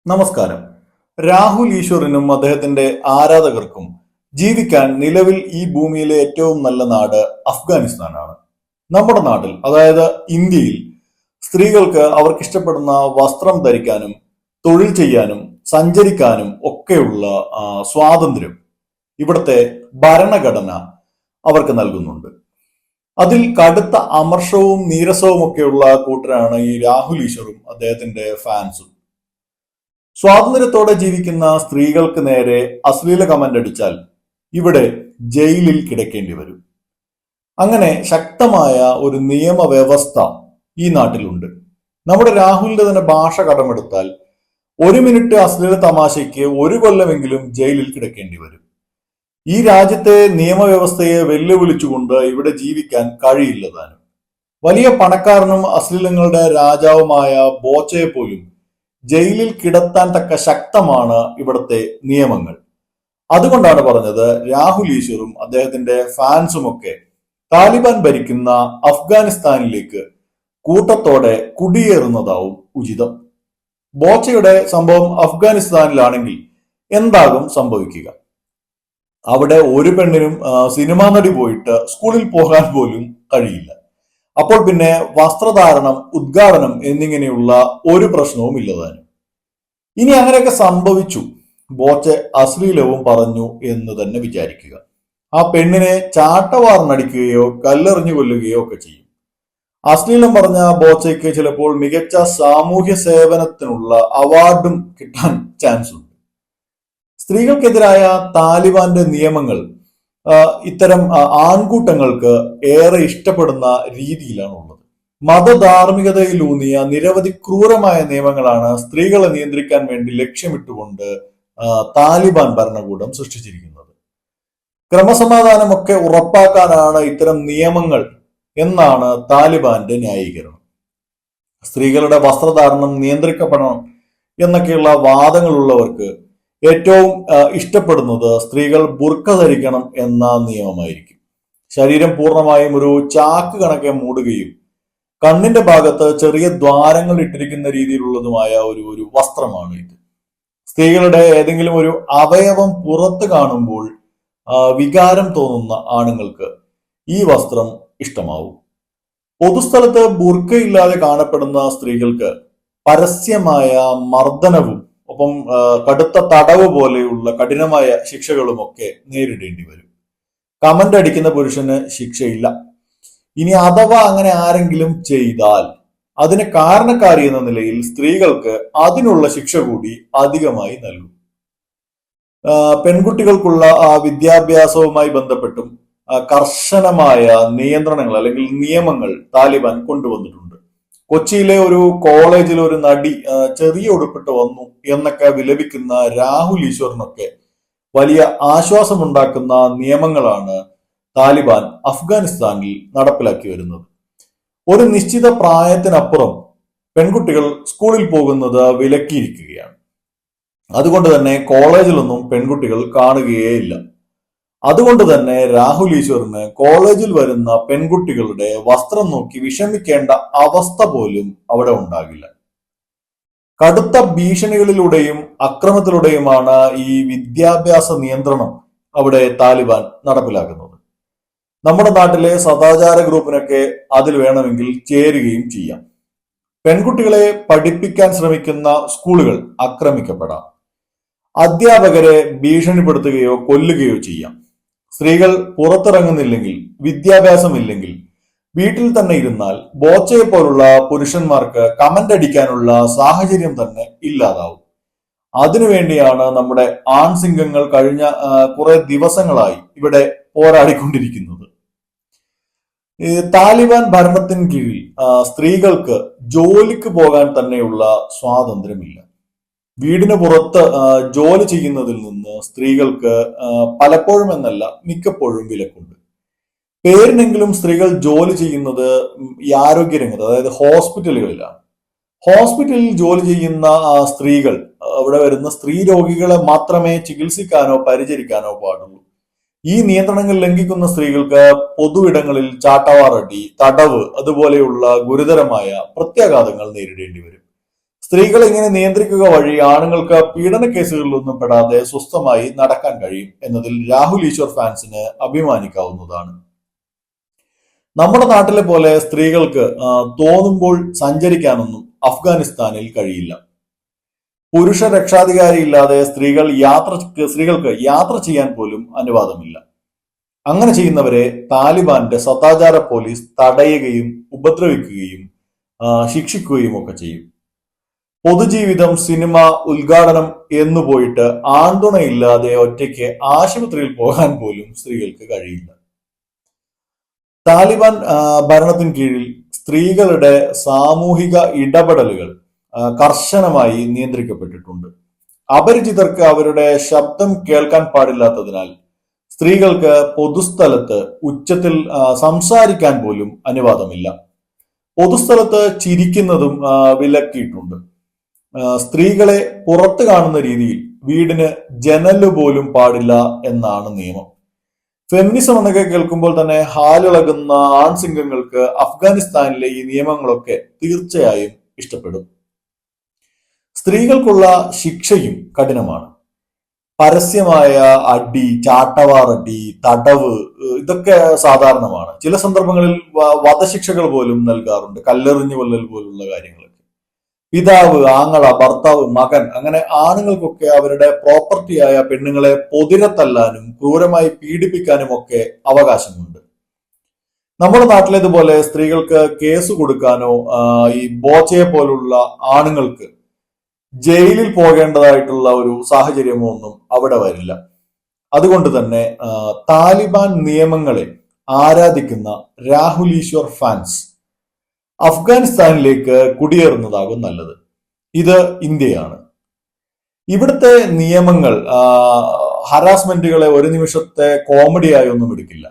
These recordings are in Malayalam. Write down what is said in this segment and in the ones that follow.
നമസ്കാരം. രാഹുൽ ഈശ്വറിനും അദ്ദേഹത്തിന്റെ ആരാധകർക്കും ജീവിക്കാൻ നിലവിൽ ഈ ഭൂമിയിലെ ഏറ്റവും നല്ല നാട് അഫ്ഗാനിസ്ഥാനാണ്. നമ്മുടെ നാട്ടിൽ, അതായത് ഇന്ത്യയിൽ, സ്ത്രീകൾക്ക് അവർക്കിഷ്ടപ്പെടുന്ന വസ്ത്രം ധരിക്കാനും തൊഴിൽ ചെയ്യാനും സഞ്ചരിക്കാനും ഒക്കെയുള്ള സ്വാതന്ത്ര്യം ഇവിടുത്തെ ഭരണഘടന അവർക്ക് നൽകുന്നുണ്ട്. അതിൽ കടുത്ത അമർഷവും നീരസവും ഒക്കെയുള്ള കൂട്ടരാണ് ഈ രാഹുൽ ഈശ്വറും അദ്ദേഹത്തിന്റെ ഫാൻസും. സ്വാതന്ത്ര്യത്തോടെ ജീവിക്കുന്ന സ്ത്രീകൾക്ക് നേരെ അശ്ലീല കമന്റ് അടിച്ചാൽ ഇവിടെ ജയിലിൽ കിടക്കേണ്ടി വരും. അങ്ങനെ ശക്തമായ ഒരു നിയമവ്യവസ്ഥ ഈ നാട്ടിലുണ്ട്. നമ്മുടെ രാഹുലിന്റെ തന്നെ ഭാഷ കടമെടുത്താൽ 1 മിനിറ്റ് അശ്ലീല തമാശയ്ക്ക് 1 കൊല്ലമെങ്കിലും ജയിലിൽ കിടക്കേണ്ടി വരും. ഈ രാജ്യത്തെ നിയമവ്യവസ്ഥയെ വെല്ലുവിളിച്ചുകൊണ്ട് ഇവിടെ ജീവിക്കാൻ കഴിയില്ലതാനും. വലിയ പണക്കാരനും അശ്ലീലങ്ങളുടെ രാജാവുമായ ബോച്ചയെ പോലും ജയിലിൽ കിടത്താൻ തക്ക ശക്തമാണ് ഇവിടുത്തെ നിയമങ്ങൾ. അതുകൊണ്ടാണ് പറഞ്ഞത്, രാഹുൽ ഈശ്വറും അദ്ദേഹത്തിന്റെ ഫാൻസുമൊക്കെ താലിബാൻ ഭരിക്കുന്ന അഫ്ഗാനിസ്ഥാനിലേക്ക് കൂട്ടത്തോടെ കുടിയേറുന്നതാവും ഉചിതം. ബോച്ചയുടെ സംഭവം അഫ്ഗാനിസ്ഥാനിലാണെങ്കിൽ എന്താകും സംഭവിക്കുക? അവിടെ ഒരു പെണ്ണിനും സിനിമാ നടി പോയിട്ട് സ്കൂളിൽ പോകാൻ പോലും കഴിയില്ല. അപ്പോൾ പിന്നെ വസ്ത്രധാരണം, ഉദ്ഘാടനം എന്നിങ്ങനെയുള്ള ഒരു പ്രശ്നവും ഇല്ലതാനും. ഇനി അങ്ങനെയൊക്കെ സംഭവിച്ചു, ബോച്ചെ അശ്ലീലവും പറഞ്ഞു എന്ന് തന്നെ വിചാരിക്കുക. ആ പെണ്ണിനെ ചാട്ടവാറിനടിക്കുകയോ കല്ലെറിഞ്ഞു കൊല്ലുകയോ ഒക്കെ ചെയ്യും. അശ്ലീലം പറഞ്ഞ ബോച്ചയ്ക്ക് ചിലപ്പോൾ മികച്ച സാമൂഹ്യ സേവനത്തിനുള്ള അവാർഡും കിട്ടാൻ ചാൻസ് ഉണ്ട്. സ്ത്രീകൾക്കെതിരായ താലിബാന്റെ നിയമങ്ങൾ ഇത്തരം ആൺകൂട്ടങ്ങൾക്ക് ഏറെ ഇഷ്ടപ്പെടുന്ന രീതിയിലാണ് ഉള്ളത്. മതധാർമ്മികതയിലൂന്നിയ നിരവധി ക്രൂരമായ നിയമങ്ങളാണ് സ്ത്രീകളെ നിയന്ത്രിക്കാൻ വേണ്ടി ലക്ഷ്യമിട്ടുകൊണ്ട് താലിബാൻ ഭരണകൂടം സൃഷ്ടിച്ചിരിക്കുന്നത്. ക്രമസമാധാനമൊക്കെ ഉറപ്പാക്കാനാണ് ഇത്തരം നിയമങ്ങൾ എന്നാണ് താലിബാന്റെ ന്യായീകരണം. സ്ത്രീകളുടെ വസ്ത്രധാരണം നിയന്ത്രിക്കപ്പെടണം എന്നൊക്കെയുള്ള വാദങ്ങളുള്ളവർക്ക് ഏറ്റവും ഇഷ്ടപ്പെടുന്നത് സ്ത്രീകൾ ബുർക്ക ധരിക്കണം എന്ന നിയമമായിരിക്കും. ശരീരം പൂർണ്ണമായും ഒരു ചാക്ക് കണക്കെ മൂടുകയും കണ്ണിന്റെ ഭാഗത്ത് ചെറിയ ദ്വാരങ്ങൾ ഇട്ടിരിക്കുന്ന രീതിയിലുള്ളതുമായ ഒരു വസ്ത്രമാണ് ഇത്. സ്ത്രീകളുടെ ഏതെങ്കിലും ഒരു അവയവം പുറത്ത് കാണുമ്പോൾ വികാരം തോന്നുന്ന ആണുങ്ങൾക്ക് ഈ വസ്ത്രം ഇഷ്ടമാവും. പൊതുസ്ഥലത്ത് ബുർക്കയില്ലാതെ കാണപ്പെടുന്ന സ്ത്രീകൾക്ക് പരസ്യമായ മർദ്ദനവും ഒപ്പം കടുത്ത തടവ് പോലെയുള്ള കഠിനമായ ശിക്ഷകളുമൊക്കെ നേരിടേണ്ടി വരും. കമന്റ് അടിക്കുന്ന പുരുഷന് ശിക്ഷയില്ല. ഇനി അഥവാ അങ്ങനെ ആരെങ്കിലും ചെയ്താൽ അതിന് കാരണക്കാരി എന്ന നിലയിൽ സ്ത്രീകൾക്ക് അതിനുള്ള ശിക്ഷ കൂടി അധികമായി നൽകും. പെൺകുട്ടികൾക്കുള്ള വിദ്യാഭ്യാസവുമായി ബന്ധപ്പെട്ടും കർശനമായ നിയന്ത്രണങ്ങൾ അല്ലെങ്കിൽ നിയമങ്ങൾ താലിബാൻ കൊണ്ടുവന്നിട്ടുണ്ട്. കൊച്ചിയിലെ ഒരു കോളേജിൽ ഒരു നടി ചെറിയ ഉടുപ്പിട്ട് വന്നു എന്നൊക്കെ വിലപിക്കുന്ന രാഹുൽ ഈശ്വറിനൊക്കെ വലിയ ആശ്വാസമുണ്ടാക്കുന്ന നിയമങ്ങളാണ് താലിബാൻ അഫ്ഗാനിസ്ഥാനിൽ നടപ്പിലാക്കി വരുന്നത്. ഒരു നിശ്ചിത പ്രായത്തിനപ്പുറം പെൺകുട്ടികൾ സ്കൂളിൽ പോകുന്നത് വിലക്കിയിരിക്കുകയാണ്. അതുകൊണ്ട് തന്നെ കോളേജിലൊന്നും പെൺകുട്ടികൾ കാണുകയേയില്ല. അതുകൊണ്ട് തന്നെ രാഹുൽ ഈശ്വറിന് കോളേജിൽ വരുന്ന പെൺകുട്ടികളുടെ വസ്ത്രം നോക്കി വിഷമിക്കേണ്ട അവസ്ഥ പോലും അവിടെ ഉണ്ടാകില്ല. കടുത്ത ഭീഷണികളിലൂടെയും അക്രമത്തിലൂടെയുമാണ് ഈ വിദ്യാഭ്യാസ നിയന്ത്രണം അവിടെ താലിബാൻ നടപ്പിലാക്കുന്നത്. നമ്മുടെ നാട്ടിലെ സദാചാര ഗ്രൂപ്പിനൊക്കെ അതിൽ വേണമെങ്കിൽ ചേരുകയും ചെയ്യാം. പെൺകുട്ടികളെ പഠിപ്പിക്കാൻ ശ്രമിക്കുന്ന സ്കൂളുകൾ ആക്രമിക്കപ്പെടാം. അധ്യാപകരെ ഭീഷണിപ്പെടുത്തുകയോ കൊല്ലുകയോ ചെയ്യാം. സ്ത്രീകൾ പുറത്തിറങ്ങുന്നില്ലെങ്കിൽ, വിദ്യാഭ്യാസമില്ലെങ്കിൽ വീട്ടിൽ തന്നെ ഇരുന്നാൽ ബോച്ചയെ പോലുള്ള പുരുഷന്മാർക്ക് കമന്റ് അടിക്കാനുള്ള സാഹചര്യം തന്നെ ഇല്ലാതാവും. അതിനുവേണ്ടിയാണ് നമ്മുടെ ആൺസിംഗങ്ങൾ കഴിഞ്ഞ കുറെ ദിവസങ്ങളായി ഇവിടെ പോരാടിക്കൊണ്ടിരിക്കുന്നത്. താലിബാൻ ഭരണത്തിന് കീഴിൽ സ്ത്രീകൾക്ക് ജോലിക്ക് പോകാൻ തന്നെയുള്ള സ്വാതന്ത്ര്യമില്ല. വീടിന് പുറത്ത് ജോലി ചെയ്യുന്നതിൽ നിന്ന് സ്ത്രീകൾക്ക് പലപ്പോഴും എന്നല്ല മിക്കപ്പോഴും വിലക്കുണ്ട്. പേരിനെങ്കിലും സ്ത്രീകൾ ജോലി ചെയ്യുന്നത് ഈ ആരോഗ്യരംഗത്ത്, അതായത് ഹോസ്പിറ്റലുകളിലാണ്. ഹോസ്പിറ്റലിൽ ജോലി ചെയ്യുന്ന സ്ത്രീകൾ, അവിടെ വരുന്ന സ്ത്രീ രോഗികളെ മാത്രമേ ചികിത്സിക്കാനോ പരിചരിക്കാനോ പാടുള്ളൂ. ഈ നിയന്ത്രണങ്ങൾ ലംഘിക്കുന്ന സ്ത്രീകൾക്ക് പൊതു ഇടങ്ങളിൽ ചാട്ടവാറടി, തടവ് അതുപോലെയുള്ള ഗുരുതരമായ പ്രത്യാഘാതങ്ങൾ നേരിടേണ്ടി വരും. സ്ത്രീകളെ ഇങ്ങനെ നിയന്ത്രിക്കുക വഴി ആണുങ്ങൾക്ക് പീഡന കേസുകളിലൊന്നും പെടാതെ സ്വസ്ഥമായി നടക്കാൻ കഴിയും എന്നതിൽ രാഹുൽ ഈശ്വർ ഫാൻസിന് അഭിമാനിക്കാവുന്നതാണ്. നമ്മുടെ നാട്ടിലെ പോലെ സ്ത്രീകൾക്ക് തോന്നുമ്പോൾ സഞ്ചരിക്കാനൊന്നും അഫ്ഗാനിസ്ഥാനിൽ കഴിയില്ല. പുരുഷ രക്ഷാധികാരി ഇല്ലാതെ സ്ത്രീകൾക്ക് യാത്ര ചെയ്യാൻ പോലും അനുവാദമില്ല. അങ്ങനെ ചെയ്യുന്നവരെ താലിബാന്റെ സദാചാര പോലീസ് തടയുകയും ഉപദ്രവിക്കുകയും ശിക്ഷിക്കുകയും ഒക്കെ ചെയ്യും. പൊതുജീവിതം, സിനിമ, ഉദ്ഘാടനം എന്നു പോയിട്ട് ആൺതുണയില്ലാതെ ഒറ്റയ്ക്ക് ആശുപത്രിയിൽ പോകാൻ പോലും സ്ത്രീകൾക്ക് കഴിയില്ല. താലിബാൻ ഭരണത്തിന് കീഴിൽ സ്ത്രീകളുടെ സാമൂഹിക ഇടപെടലുകൾ കർശനമായി നിയന്ത്രിക്കപ്പെട്ടിട്ടുണ്ട്. അപരിചിതർക്ക് അവരുടെ ശബ്ദം കേൾക്കാൻ പാടില്ലാത്തതിനാൽ സ്ത്രീകൾക്ക് പൊതുസ്ഥലത്ത് ഉച്ചത്തിൽ സംസാരിക്കാൻ പോലും അനുവാദമില്ല. പൊതുസ്ഥലത്ത് ചിരിക്കുന്നതും വിലക്കിയിട്ടുണ്ട്. സ്ത്രീകളെ പുറത്തു കാണുന്ന രീതിയിൽ വീടിന് ജനല് പോലും പാടില്ല എന്നാണ് നിയമം. ഫെമിനിസം എന്നൊക്കെ കേൾക്കുമ്പോൾ തന്നെ ഹാലിളകുന്ന ആൺസിംഗങ്ങൾക്ക് അഫ്ഗാനിസ്ഥാനിലെ ഈ നിയമങ്ങളൊക്കെ തീർച്ചയായും ഇഷ്ടപ്പെടും. സ്ത്രീകൾക്കുള്ള ശിക്ഷയും കഠിനമാണ്. പരസ്യമായ അടി, ചാട്ടവാറടി, തടവ് ഇതൊക്കെ സാധാരണമാണ്. ചില സന്ദർഭങ്ങളിൽ വധശിക്ഷകൾ പോലും നൽകാറുണ്ട്, കല്ലെറിഞ്ഞു കൊല്ലൽ പോലുള്ള കാര്യങ്ങളൊക്കെ. പിതാവ്, ആങ്ങള, ഭർത്താവ്, മകൻ അങ്ങനെ ആണുങ്ങൾക്കൊക്കെ അവരുടെ പ്രോപ്പർട്ടിയായ പെണ്ണുങ്ങളെ പൊതിരത്തല്ലാനും ക്രൂരമായി പീഡിപ്പിക്കാനും ഒക്കെ അവകാശമുണ്ട്. നമ്മുടെ നാട്ടിലേതുപോലെ സ്ത്രീകൾക്ക് കേസ് കൊടുക്കാനോ ഈ ബോച്ചയെ പോലുള്ള ആണുങ്ങൾക്ക് ജയിലിൽ പോകേണ്ടതായിട്ടുള്ള ഒരു സാഹചര്യമോ ഒന്നും അവിടെ വരില്ല. അതുകൊണ്ട് തന്നെ താലിബാൻ നിയമങ്ങളെ ആരാധിക്കുന്ന രാഹുൽ ഈശ്വർ ഫാൻസ് അഫ്ഗാനിസ്ഥാനിലേക്ക് കുടിയേറുന്നതാകും നല്ലത്. ഇത് ഇന്ത്യയാണ്. ഇവിടുത്തെ നിയമങ്ങൾ ഹറാസ്മെന്റുകളെ ഒരു നിമിഷത്തെ കോമഡിയായി ഒന്നും എടുക്കില്ല.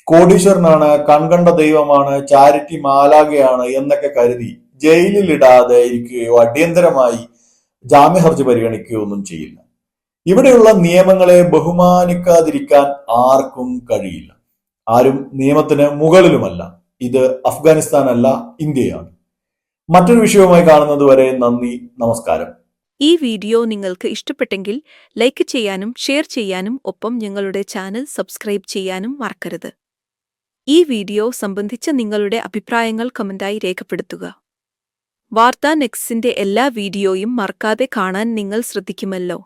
കോടീശ്വരനാണ്, കൺകണ്ട ദൈവമാണ്, ചാരിറ്റി മാലാകയാണ് എന്നൊക്കെ കരുതി ജയിലിൽ ഇടാതെ ഇരിക്കുകയോ അടിയന്തരമായി ജാമ്യ ഹർജി പരിഗണിക്കുകയോ ഒന്നും ചെയ്യില്ല. ഇവിടെയുള്ള നിയമങ്ങളെ ബഹുമാനിക്കാതിരിക്കാൻ ആർക്കും കഴിയില്ല. ആരും നിയമത്തിന് മുകളിലുമല്ല. ഇത് അഫ്ഗാനിസ്ഥാൻ അല്ല, ഇന്ത്യയാണ്. മറ്റൊരു വിഷയവുമായി കാണുന്നത് വരെ നന്ദി, നമസ്കാരം. ഈ വീഡിയോ നിങ്ങൾക്ക് ഇഷ്ടപ്പെട്ടെങ്കിൽ ലൈക്ക് ചെയ്യാനും ഷെയർ ചെയ്യാനും ഒപ്പം ഞങ്ങളുടെ ചാനൽ സബ്സ്ക്രൈബ് ചെയ്യാനും മറക്കരുത്. ഈ വീഡിയോ സംബന്ധിച്ച നിങ്ങളുടെ അഭിപ്രായങ്ങൾ കമന്റായി രേഖപ്പെടുത്തുക. വാർത്താ നെക്സ്റ്റിന്റെ എല്ലാ വീഡിയോയും മറക്കാതെ കാണാൻ നിങ്ങൾ ശ്രദ്ധിക്കുമല്ലോ.